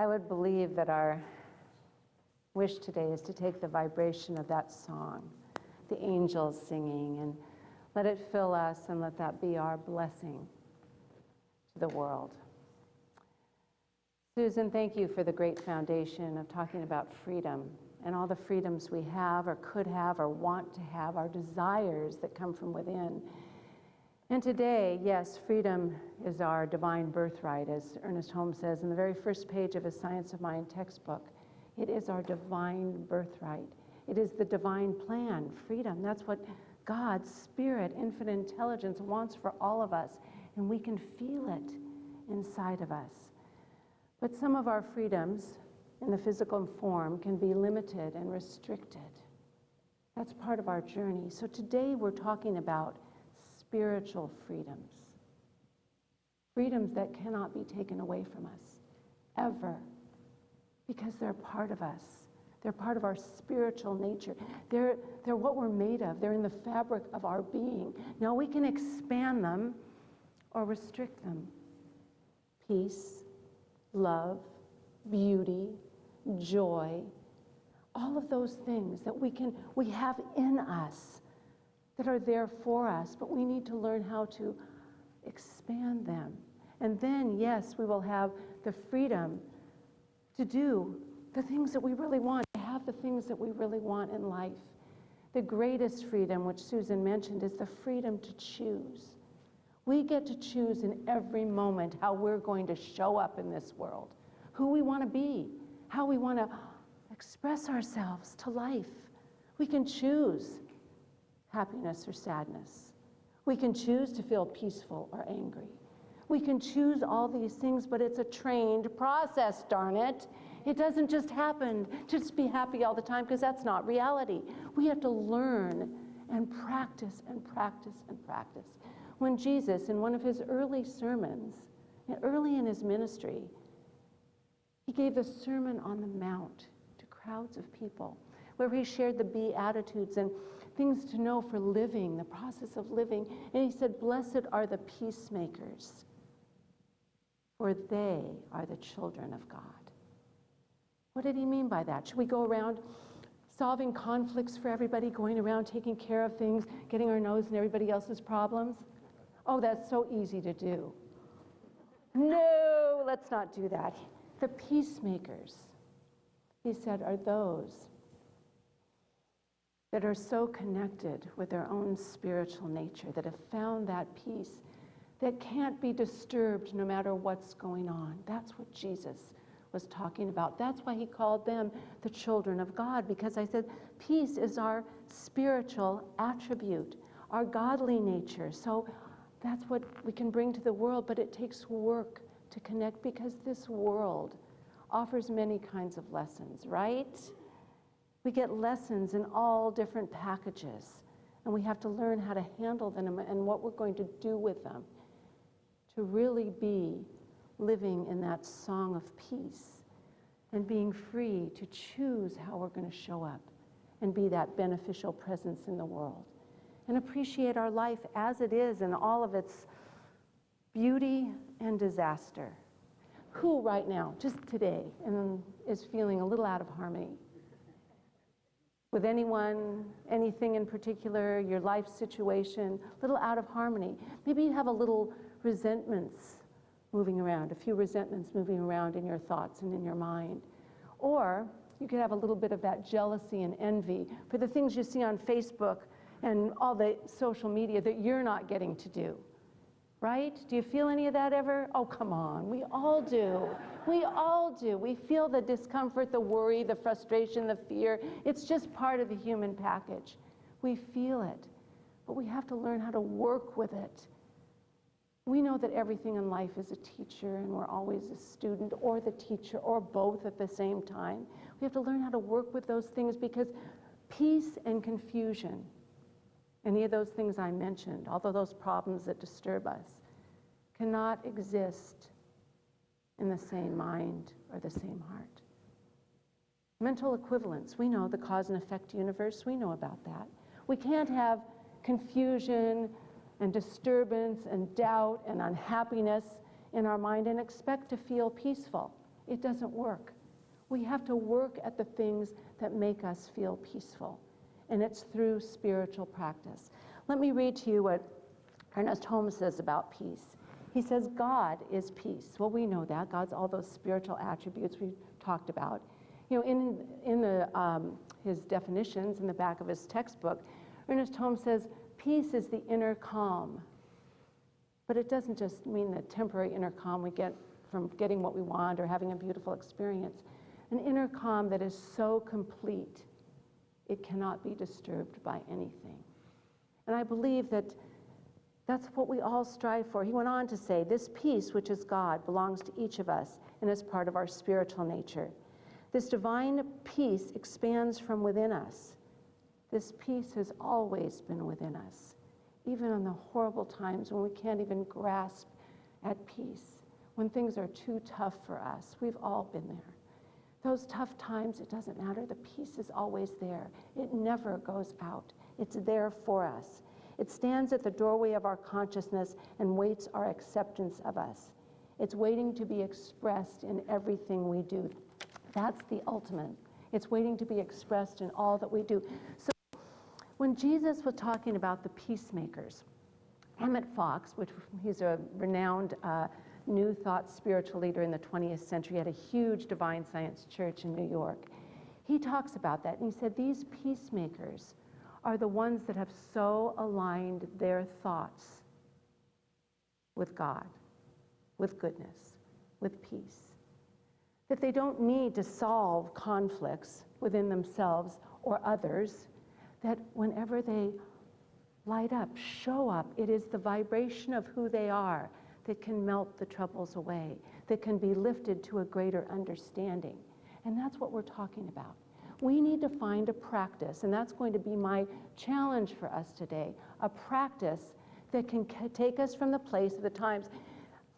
would believe that our wish today is to take the vibration of that song, the angels singing, and let it fill us and let that be our blessing to the world. Susan, thank you for the great foundation of talking about freedom and all the freedoms we have or could have or want to have, our desires that come from within. And today, yes, freedom is our divine birthright, as Ernest Holmes says in the very first page of his Science of Mind textbook. It is our divine birthright. It is the divine plan, freedom. That's what God's Spirit, infinite intelligence wants for all of us, and we can feel it inside of us. But some of our freedoms in the physical form can be limited and restricted. That's part of our journey. So today we're talking about spiritual freedoms. Freedoms that cannot be taken away from us, ever, because they're part of us. They're part of our spiritual nature. They're what we're made of. They're in the fabric of our being. Now we can expand them or restrict them. Peace, love, beauty, joy, all of those things that we have in us that are there for us, but we need to learn how to expand them. And then, yes, we will have the freedom to do the things that we really want, to have the things that we really want in life. The greatest freedom, which Susan mentioned, is the freedom to choose. We get to choose in every moment how we're going to show up in this world, who we want to be, how we want to express ourselves to life. We can choose happiness or sadness. We can choose to feel peaceful or angry. We can choose all these things, but it's a trained process, darn it. It doesn't just happen to just be happy all the time, because that's not reality. We have to learn and practice and practice and practice. When Jesus, in one of his early sermons, early in his ministry, he gave the Sermon on the Mount to crowds of people, where he shared the Beatitudes and things to know for living, the process of living. And he said, "Blessed are the peacemakers, for they are the children of God." What did he mean by that? Should we go around solving conflicts for everybody, going around taking care of things, getting our nose in everybody else's problems? Oh, that's so easy to do. No, let's not do that. The peacemakers, he said, are those that are so connected with their own spiritual nature, that have found that peace that can't be disturbed no matter what's going on. That's what Jesus was talking about. That's why he called them the children of God, because I said peace is our spiritual attribute, our godly nature. So that's what we can bring to the world, but it takes work to connect, because this world offers many kinds of lessons, right? We get lessons in all different packages, and we have to learn how to handle them and what we're going to do with them to really be living in that song of peace and being free to choose how we're going to show up and be that beneficial presence in the world and appreciate our life as it is in all of its beauty and disaster. Who right now, just today, is feeling a little out of harmony with anyone, anything in particular, your life situation, a little out of harmony? Maybe you have a little resentments moving around, a few resentments moving around in your thoughts and in your mind. Or you could have a little bit of that jealousy and envy for the things you see on Facebook and all the social media that you're not getting to do. Right? Do you feel any of that ever? Oh, come on. We all do. We all do. We feel the discomfort, the worry, the frustration, the fear. It's just part of the human package. We feel it, but we have to learn how to work with it. We know that everything in life is a teacher, and we're always a student or the teacher or both at the same time. We have to learn how to work with those things, because peace and confusion, any of those things I mentioned, all of those problems that disturb us, cannot exist in the same mind or the same heart. Mental equivalence, we know the cause and effect universe, we know about that. We can't have confusion and disturbance and doubt and unhappiness in our mind and expect to feel peaceful. It doesn't work. We have to work at the things that make us feel peaceful, and it's through spiritual practice. Let me read to you what Ernest Holmes says about peace. He says, God is peace. Well, we know that. God's all those spiritual attributes we talked about. You know, in his definitions in the back of his textbook, Ernest Holmes says, peace is the inner calm. But it doesn't just mean the temporary inner calm we get from getting what we want or having a beautiful experience. An inner calm that is so complete, it cannot be disturbed by anything. And I believe that that's what we all strive for. He went on to say, this peace, which is God, belongs to each of us and is part of our spiritual nature. This divine peace expands from within us. This peace has always been within us, even in the horrible times when we can't even grasp at peace, when things are too tough for us. We've all been there. Those tough times, it doesn't matter. The peace is always there. It never goes out. It's there for us. It stands at the doorway of our consciousness and waits our acceptance of us. It's waiting to be expressed in everything we do. That's the ultimate. It's waiting to be expressed in all that we do. So when Jesus was talking about the peacemakers, Emmett Fox, which he's a renowned New Thought spiritual leader in the 20th century, had a huge divine science church in New York. He talks about that, and he said these peacemakers are the ones that have so aligned their thoughts with God, with goodness, with peace, that they don't need to solve conflicts within themselves or others, that whenever they light up, show up, it is the vibration of who they are that can melt the troubles away, that can be lifted to a greater understanding. And that's what we're talking about. We need to find a practice, and that's going to be my challenge for us today, a practice that can take us from the place of the times,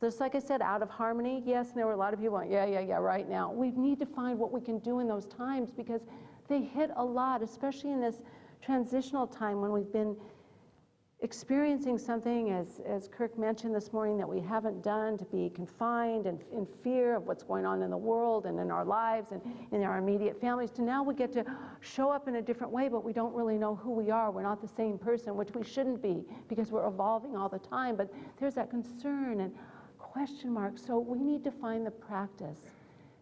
just like I said, out of harmony. Yes, and there were a lot of people going, yeah, right now. We need to find what we can do in those times, because they hit a lot, especially in this transitional time when we've been experiencing something, as Kirk mentioned this morning, that we haven't done, to be confined and in fear of what's going on in the world and in our lives and in our immediate families, to now we get to show up in a different way, but we don't really know who we are. We're not the same person, which we shouldn't be, because we're evolving all the time. But there's that concern and question mark. So we need to find the practice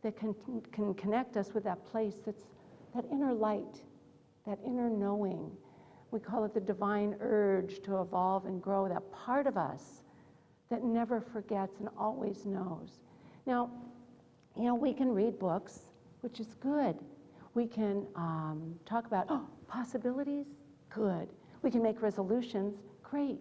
that can connect us with that place, that's that inner light, that inner knowing. We call it the divine urge to evolve and grow, that part of us that never forgets and always knows. Now, we can read books, which is good. We can talk about possibilities, good. We can make resolutions, great.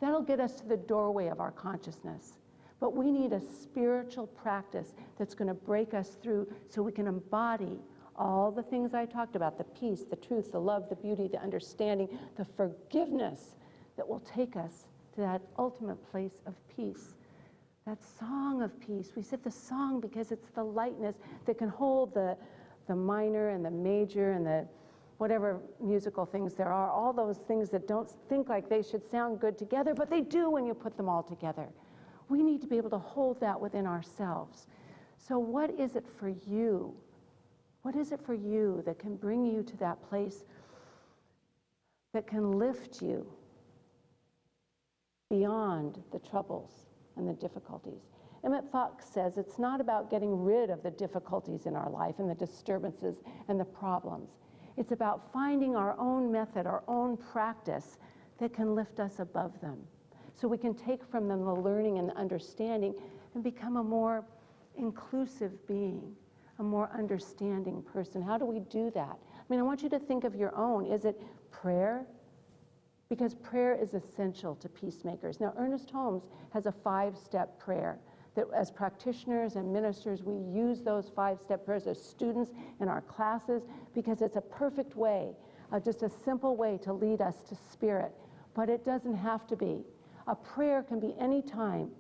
That'll get us to the doorway of our consciousness. But we need a spiritual practice that's going to break us through so we can embody all the things I talked about, the peace, the truth, the love, the beauty, the understanding, the forgiveness that will take us to that ultimate place of peace. That song of peace. We said the song because it's the lightness that can hold the minor and the major and the whatever musical things there are, all those things that don't think like they should sound good together, but they do when you put them all together. We need to be able to hold that within ourselves. So what is it for you? What is it for you that can bring you to that place that can lift you beyond the troubles and the difficulties? Emmett Fox says it's not about getting rid of the difficulties in our life and the disturbances and the problems. It's about finding our own method, our own practice that can lift us above them, so we can take from them the learning and the understanding and become a more inclusive being, a more understanding person. How do we do that? I want you to think of your own. Is it prayer? Because prayer is essential to peacemakers. Now, Ernest Holmes has a 5-step prayer that as practitioners and ministers, we use those 5-step prayers as students in our classes, because it's a perfect way, just a simple way to lead us to spirit. But it doesn't have to be. A prayer can be any time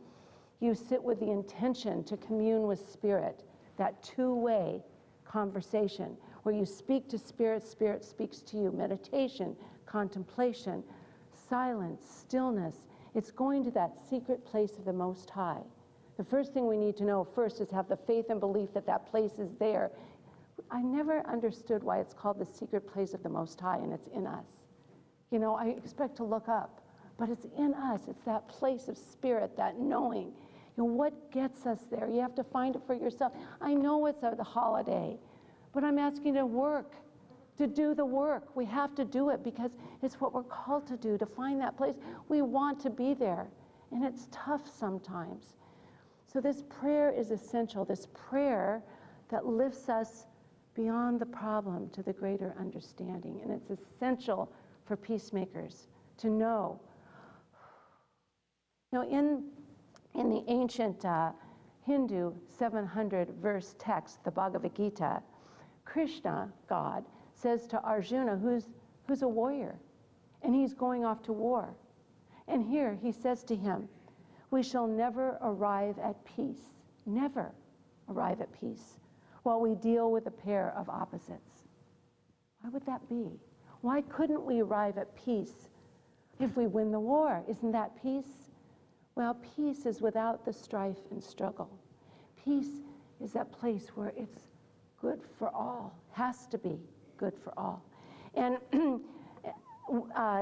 you sit with the intention to commune with spirit, that two-way conversation where you speak to spirit, spirit speaks to you. Meditation, contemplation, silence, stillness. It's going to that secret place of the Most High The first thing we need to know first is have the faith and belief that that place is there. I never understood why it's called the secret place of the Most High, and it's in us. You know, I expect to look up, but it's in us. It's that place of spirit, that knowing. You know, what gets us there? You have to find it for yourself. I know it's the holiday, but I'm asking you to work, to do the work. We have to do it because it's what we're called to do, to find that place. We want to be there, and it's tough sometimes. So this prayer is essential, this prayer that lifts us beyond the problem to the greater understanding. And it's essential for peacemakers to know. Now, in the ancient Hindu 700-verse text, the Bhagavad Gita, Krishna, God, says to Arjuna, who's a warrior, and he's going off to war. And here he says to him, we shall never arrive at peace, never arrive at peace, while we deal with a pair of opposites. Why would that be? Why couldn't we arrive at peace if we win the war? Isn't that peace? Well, peace is without the strife and struggle. Peace is that place where it's good for all, has to be good for all. And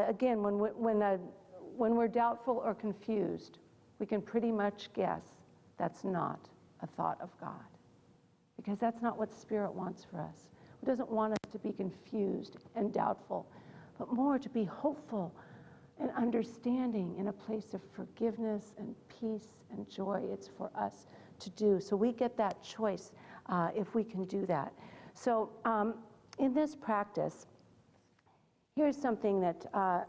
again, when we're doubtful or confused, we can pretty much guess that's not a thought of God, because that's not what Spirit wants for us. He doesn't want us to be confused and doubtful, but more to be hopeful and understanding in a place of forgiveness and peace and joy. It's for us to do. So we get that choice if we can do that. So in this practice, here's something that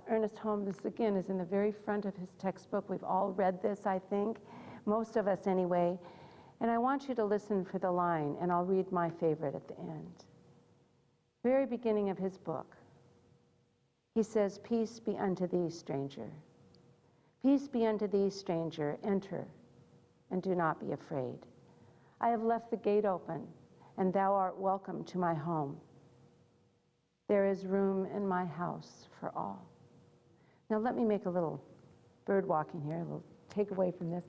Ernest Holmes, again, is in the very front of his textbook. We've all read this, I think, most of us anyway. And I want you to listen for the line, and I'll read my favorite at the end. Very beginning of his book, he says, peace be unto thee, stranger. Peace be unto thee, stranger. Enter, and do not be afraid. I have left the gate open, and thou art welcome to my home. There is room in my house for all. Now let me make a little bird walking here, a little takeaway from this.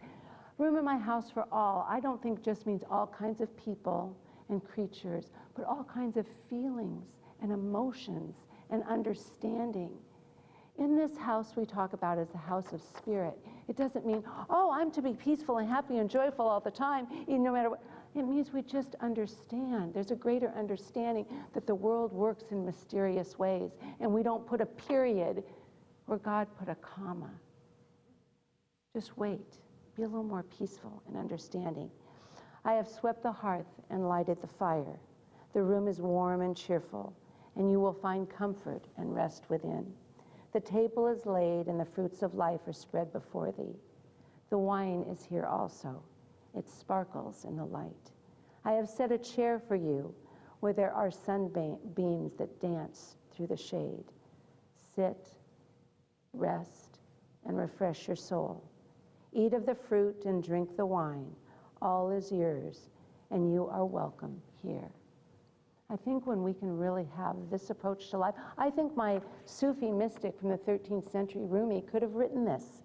Room in my house for all, I don't think just means all kinds of people and creatures, but all kinds of feelings and emotions and understanding. In this house we talk about as the house of spirit. It doesn't mean, oh, I'm to be peaceful and happy and joyful all the time, no matter what. It means we just understand. There's a greater understanding that the world works in mysterious ways, and we don't put a period where God put a comma. Just wait. Be a little more peaceful and understanding. I have swept the hearth and lighted the fire. The room is warm and cheerful, and you will find comfort and rest within. The table is laid, and the fruits of life are spread before thee. The wine is here also. It sparkles in the light. I have set a chair for you where there are sunbeams that dance through the shade. Sit, rest, and refresh your soul. Eat of the fruit and drink the wine. All is yours, and you are welcome here. I think when we can really have this approach to life, I think my Sufi mystic from the 13th century, Rumi, could have written this.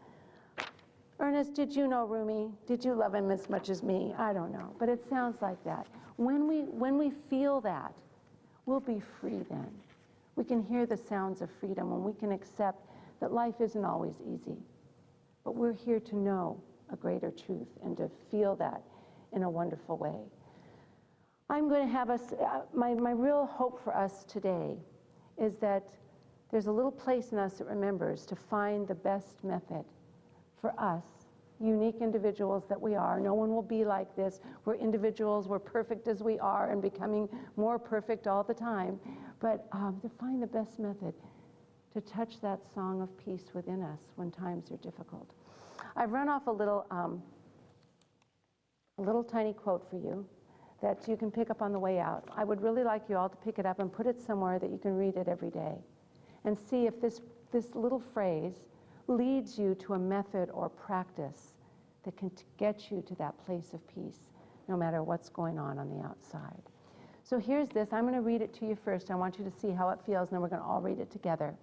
Ernest, did you know Rumi? Did you love him as much as me? I don't know, but it sounds like that. When we feel that, we'll be free then. We can hear the sounds of freedom when we can accept that life isn't always easy, but we're here to know a greater truth and to feel that in a wonderful way. I'm going to have us, my real hope for us today is that there's a little place in us that remembers to find the best method for us, unique individuals that we are. No one will be like this. We're individuals, we're perfect as we are and becoming more perfect all the time. But to find the best method to touch that song of peace within us when times are difficult. I've run off a little tiny quote for you that you can pick up on the way out. I would really like you all to pick it up and put it somewhere that you can read it every day and see if this little phrase leads you to a method or practice that can get you to that place of peace, no matter what's going on the outside. So here's this. I'm going to read it to you first. I want you to see how it feels, and then we're going to all read it together.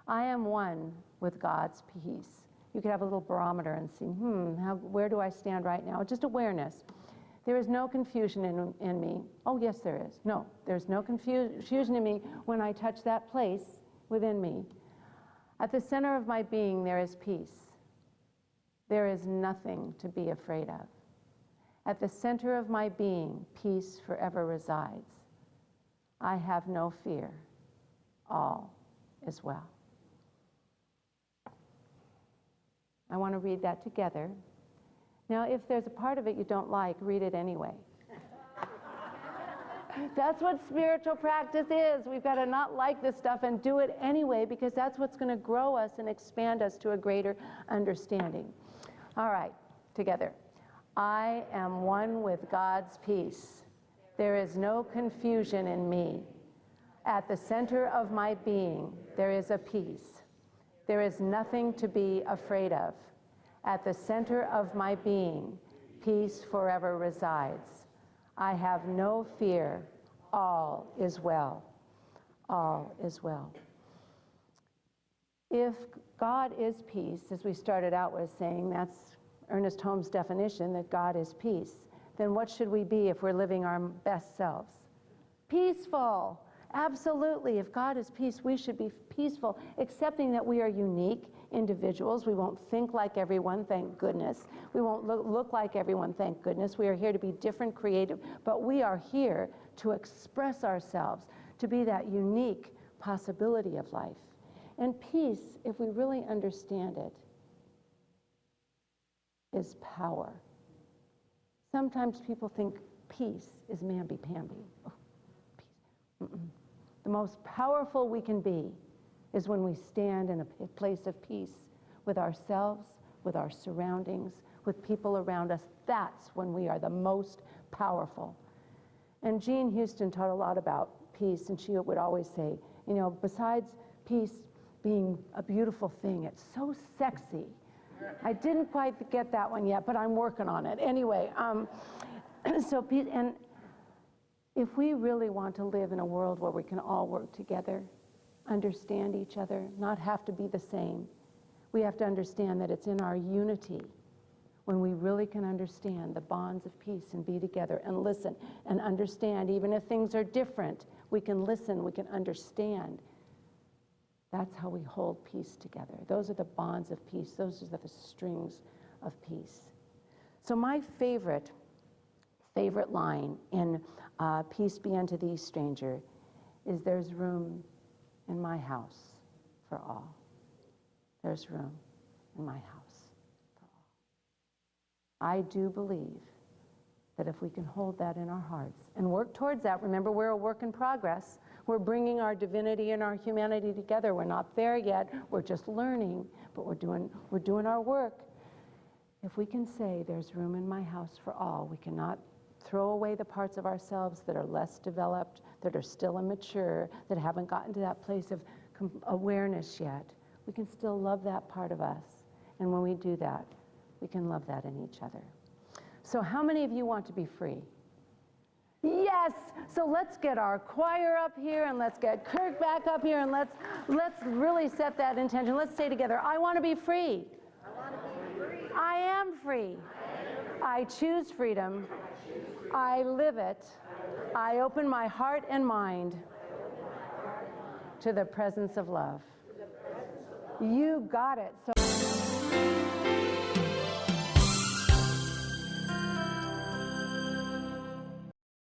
I am one with God's peace. You could have a little barometer and see, where do I stand right now? Just awareness. There is no confusion in me. Oh, yes, there is. No, there's no confusion in me when I touch that place within me. At the center of my being, there is peace. There is nothing to be afraid of. At the center of my being, peace forever resides. I have no fear. All is well. I want to read that together. Now, if there's a part of it you don't like, read it anyway. That's what spiritual practice is. We've got to not like this stuff and do it anyway, because that's what's going to grow us and expand us to a greater understanding. All right, together. I am one with God's peace. There is no confusion in me. At the center of my being, there is a peace. There is nothing to be afraid of. At the center of my being, peace forever resides. I have no fear. All is well. All is well. If God is peace, as we started out with saying, that's Ernest Holmes' definition, that God is peace, then what should we be if we're living our best selves? Peaceful. Absolutely. If God is peace, we should be peaceful, accepting that we are unique individuals. We won't think like everyone, thank goodness. We won't look like everyone, thank goodness. We are here to be different, creative, but we are here to express ourselves, to be that unique possibility of life. And peace, if we really understand it, is power. Sometimes people think peace is mamby-pamby. Oh, peace. The most powerful we can be is when we stand in a place of peace with ourselves, with our surroundings, with people around us. That's when we are the most powerful. And Jean Houston taught a lot about peace, and she would always say, you know, besides peace being a beautiful thing, it's so sexy. I didn't quite get that one yet, but I'm working on it. Anyway, so peace, and if we really want to live in a world where we can all work together, understand each other, not have to be the same, we have to understand that it's in our unity when we really can understand the bonds of peace and be together and listen and understand. Even if things are different, we can listen, we can understand. That's how we hold peace together. Those are the bonds of peace. Those are the strings of peace. So my favorite line in Peace Be Unto Thee, Stranger, is there's room in my house for all. There's room in my house for all. I do believe that if we can hold that in our hearts and work towards that, remember we're a work in progress. We're bringing our divinity and our humanity together. We're not there yet. We're just learning, but we're doing our work. If we can say there's room in my house for all, we cannot throw away the parts of ourselves that are less developed, that are still immature, that haven't gotten to that place of awareness yet. We can still love that part of us. And when we do that, we can love that in each other. So how many of you want to be free? Yes! So let's get our choir up here, and let's get Kirk back up here, and let's really set that intention. Let's say together, I want to be free. I want to be free. I am free. I choose freedom. I live it. I open my heart and mind to the presence of love. You got it. So